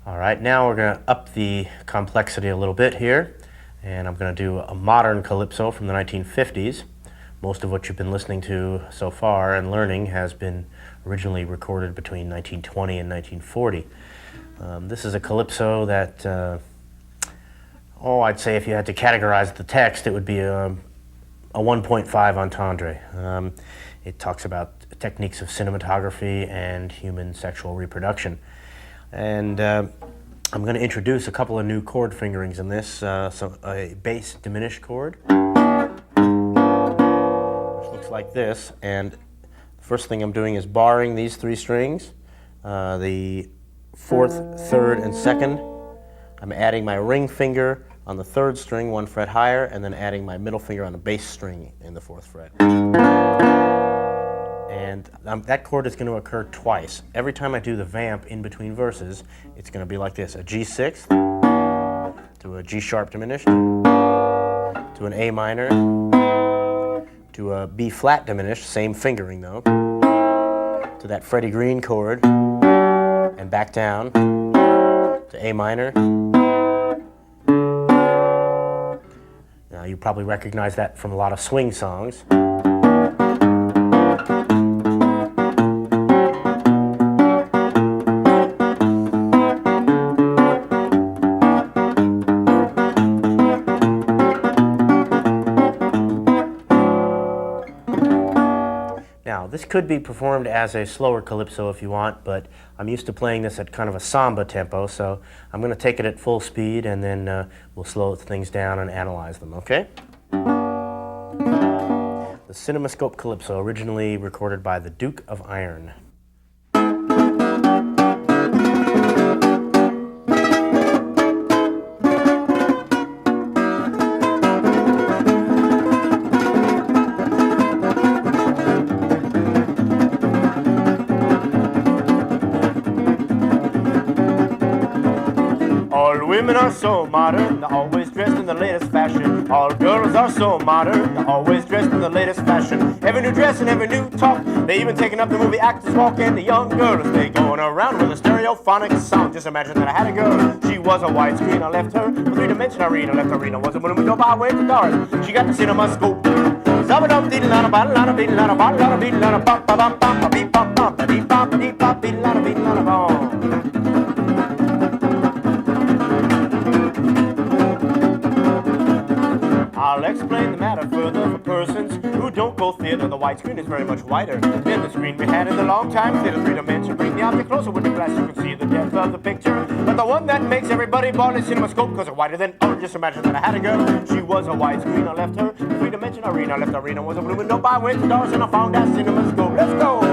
All right, now we're going to up the complexity a little bit here, and I'm going to do a modern calypso from the 1950s. Most of what you've been listening to so far and learning has been originally recorded between 1920 and 1940. This is a calypso that, I'd say if you had to categorize the text, it would be a 1.5 entendre. It talks about techniques of cinematography and human sexual reproduction. And I'm going to introduce a couple of new chord fingerings in this. So a bass diminished chord, which looks like this. And the first thing I'm doing is barring these three strings, the fourth, third, and second. I'm adding my ring finger on the third string, 1 fret higher, and then adding my middle finger on the bass string in the 4th fret. And that chord is going to occur twice. Every time I do the vamp in between verses, it's going to be like this: a G6 to a G sharp diminished, to an A minor, to a B flat diminished, same fingering though, to that Freddie Green chord, and back down to A minor. Now you probably recognize that from a lot of swing songs. Now, this could be performed as a slower calypso if you want, but I'm used to playing this at kind of a samba tempo, so I'm going to take it at full speed and then we'll slow things down and analyze them, okay? The Cinemascope Calypso, originally recorded by the Duke of Iron. All women are so modern, they're always dressed in the latest fashion. All girls are so modern, they're always dressed in the latest fashion. Every new dress and every new talk, they even taken up the movie actors walk. And the young girls, they going around with a stereophonic sound. Just imagine that I had a girl, she was a widescreen. I left her for three-dimensional arena. Left arena was a woman with no power way to Doris. She got the Cinemascope. Zabba-dum dee-la-la ba-la-la bee-la-la ba-la-la bee-la-la ba-ba-bum-bum-bum-ba-dee-bum-bum-ba-dee-bum-bee-la-la-bee-la-la-bum. I'll explain the matter further for persons who don't go theater. The widescreen is very much wider than the screen we had in the long time theater. 3-dimension, bring the object closer with the glass, you can see the depth of the picture. But the one that makes everybody ball is Cinemascope, cause it's wider than just imagine that I had a girl, she was a widescreen. I left her 3-dimension arena. Left arena was a blue window by went to doors and I found that Cinemascope. Let's go!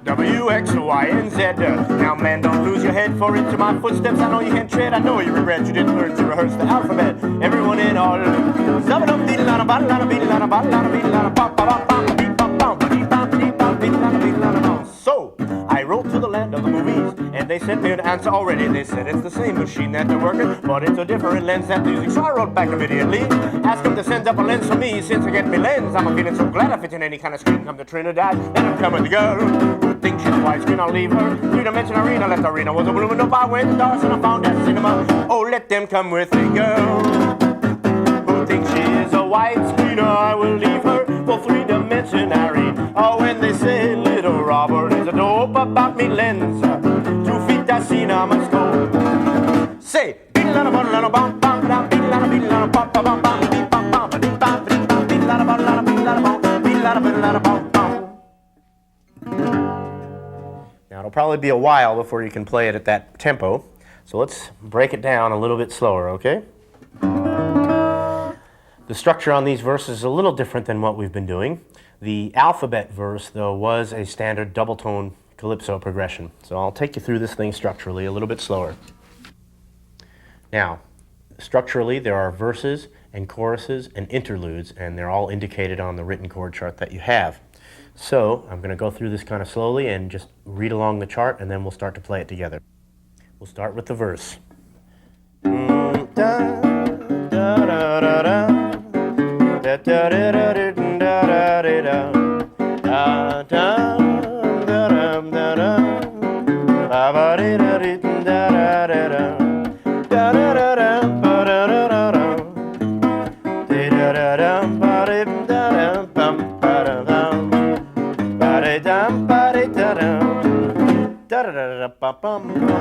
W-X, Y, and Z. Now, man, don't lose your head, for into my footsteps I know you can't tread. I know you regret you didn't learn to rehearse the alphabet. Everyone in all. So, I wrote to the land of the movies, and they sent me an answer already. They said it's the same machine that they're working, but it's a different lens that they're using. So I wrote back immediately, asked them to send up a lens for me. Since I get me lens, I'm feeling so glad I fit in any kind of screen. Come to Trinidad, then I'm coming the girl who thinks she's widescreen. I'll leave her 3-dimension arena. Left arena was a blue window by went to doors and I found that cinema. Oh, let them come with me, girl who thinks she is a widescreener. I will leave her for 3-dimension arena. Oh, when they say little Robert is a dope about me lens to fit that Cinemascope. Say, now it'll probably be a while before you can play it at that tempo, so let's break it down a little bit slower, okay? The structure on these verses is a little different than what we've been doing. The alphabet verse, though, was a standard double tone calypso progression. So I'll take you through this thing structurally a little bit slower. Now, structurally, there are verses and choruses and interludes, and they're all indicated on the written chord chart that you have. So I'm going to go through this kind of slowly and just read along the chart, and then we'll start to play it together. We'll start with the verse.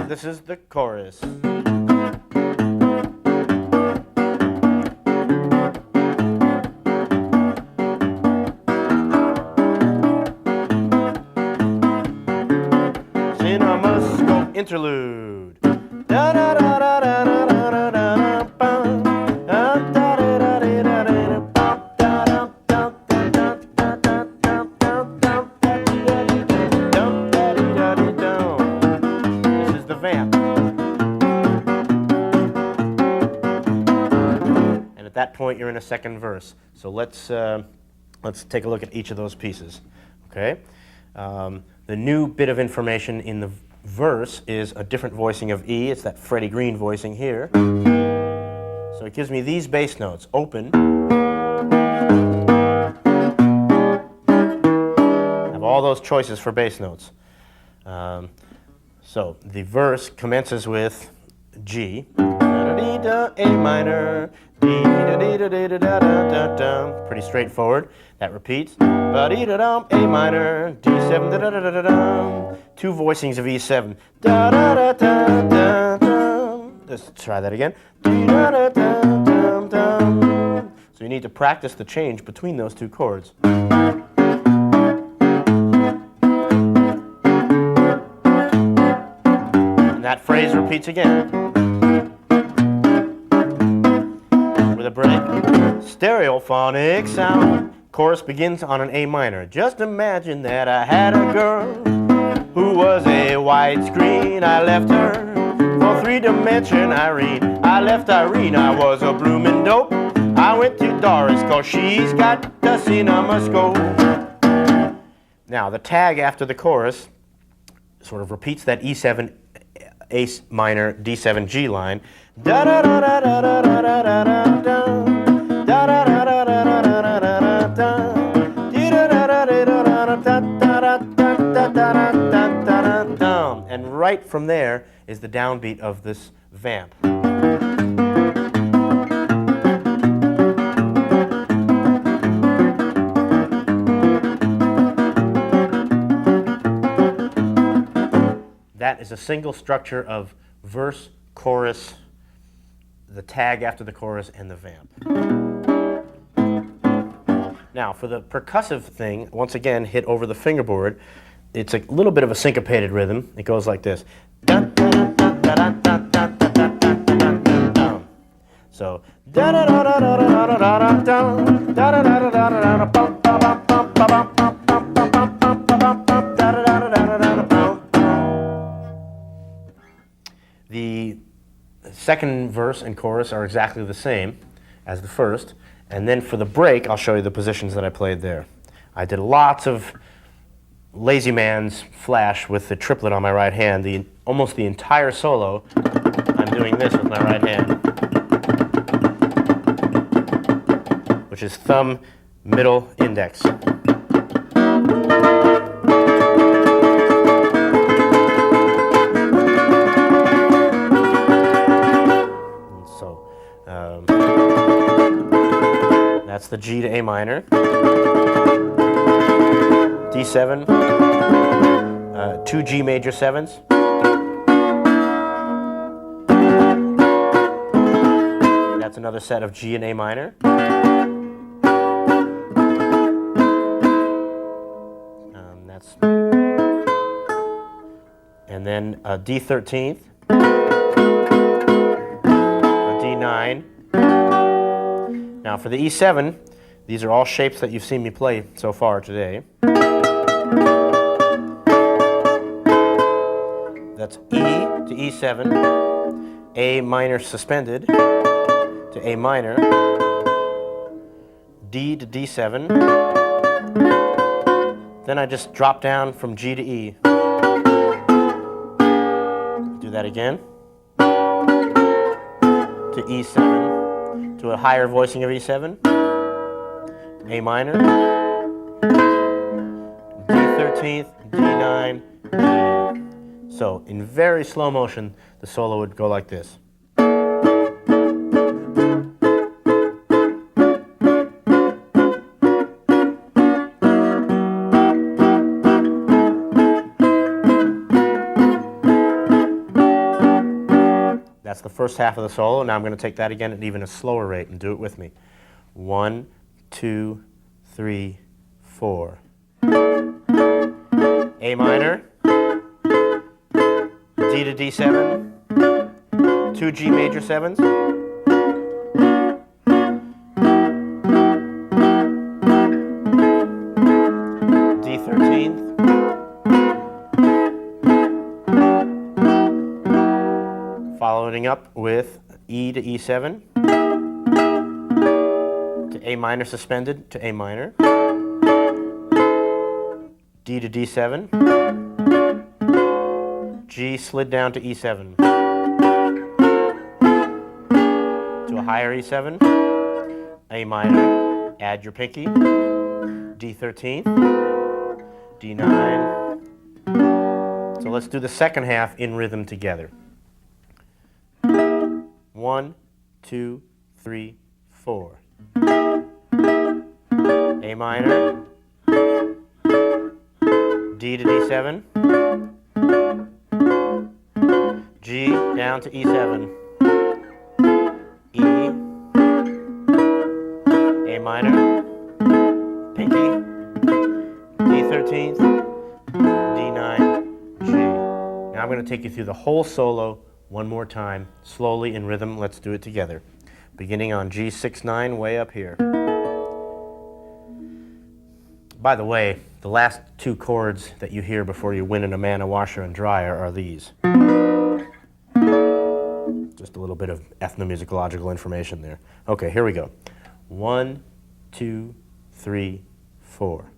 This is the chorus. Cinemascope interlude. This is the vamp. And at that point, you're in a second verse. So let's take a look at each of those pieces. Okay. The new bit of information in the verse is a different voicing of E. It's that Freddie Green voicing here. So it gives me these bass notes. Open. I have all those choices for bass notes. So the verse commences with G, A minor, pretty straightforward. That repeats. A minor, D7, two voicings of E7. Let's try that again. So you need to practice the change between those two chords. And that phrase repeats again. With a break. Stereophonic sound. Chorus begins on an A minor. Just imagine that I had a girl who was a widescreen. I left her for three-dimension Irene. I left Irene, I was a bloomin' dope. I went to Doris, cause she's got the Cinemascope. Now, the tag after the chorus sort of repeats that E7, A minor, D7, G line. And right from there is the downbeat of this vamp. That is a single structure of verse, chorus, the tag after the chorus, and the vamp. Now, for the percussive thing, once again, hit over the fingerboard. It's a little bit of a syncopated rhythm. It goes like this. So, the second verse and chorus are exactly the same as the first. And then for the break, I'll show you the positions that I played there. I did lots of lazy man's flash with the triplet on my right hand. Almost the entire solo, I'm doing this with my right hand, which is thumb, middle, index. So, that's the G to A minor. D7, two G major 7s. That's another set of G and A minor. And then a D13th, a D9. Now for the E7, these are all shapes that you've seen me play so far today. That's E to E7, A minor suspended to A minor, D to D7. Then I just drop down from G to E. Do that again. To E7. To a higher voicing of E7. A minor. D13th, D9, E. So in very slow motion, the solo would go like this. That's the first half of the solo. Now I'm going to take that again at even a slower rate and do it with me. 1, 2, 3, 4. A minor, D to D7, 2 G major 7s, D13th, following up with E to E7, to A minor suspended to A minor, D to D7, G slid down to E7, to a higher E7, A minor, add your pinky, D13, D9. So let's do the second half in rhythm together. 1, 2, 3, 4. A minor, D to D7, G down to E7, E, A minor, pinky, D13th, D9, G. Now I'm going to take you through the whole solo one more time, slowly in rhythm. Let's do it together. Beginning on G6-9, way up here. By the way, the last 2 chords that you hear before you win an Amana washer and dryer are these. Just a little bit of ethnomusicological information there. Okay, here we go. 1, 2, 3, 4.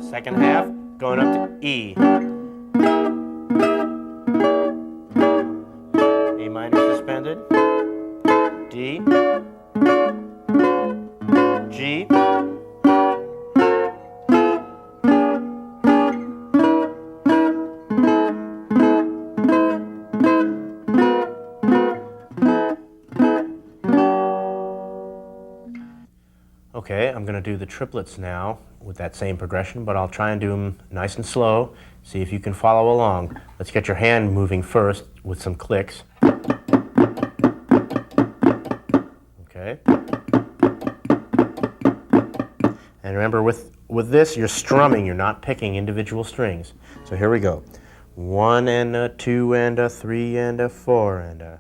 Second half, going up to E. A minor suspended, D, G, Okay, I'm going to do the triplets now with that same progression, but I'll try and do them nice and slow. See if you can follow along. Let's get your hand moving first with some clicks. Okay. And remember, with this, you're strumming, you're not picking individual strings. So here we go. 1 and a 2 and a 3 and a 4 and a...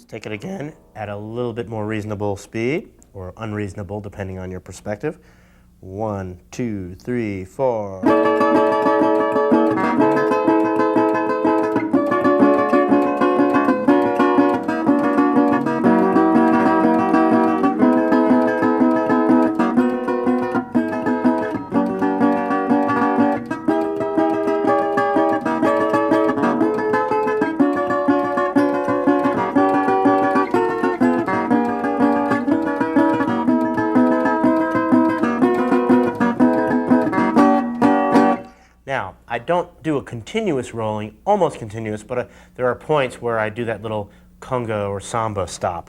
Take it again at a little bit more reasonable speed, or unreasonable depending on your perspective. 1, 2, 3, 4. I don't do a continuous rolling, almost continuous, but there are points where I do that little conga or samba stop.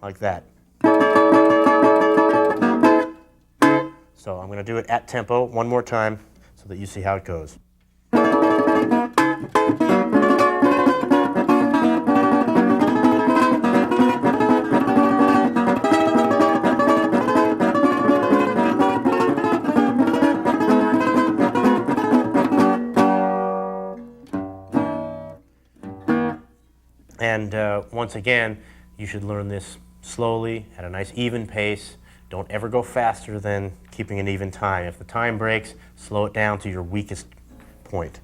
Like that. So I'm going to do it at tempo one more time so that you see how it goes. And once again, you should learn this slowly, at a nice even pace. Don't ever go faster than keeping an even time. If the time breaks, slow it down to your weakest point.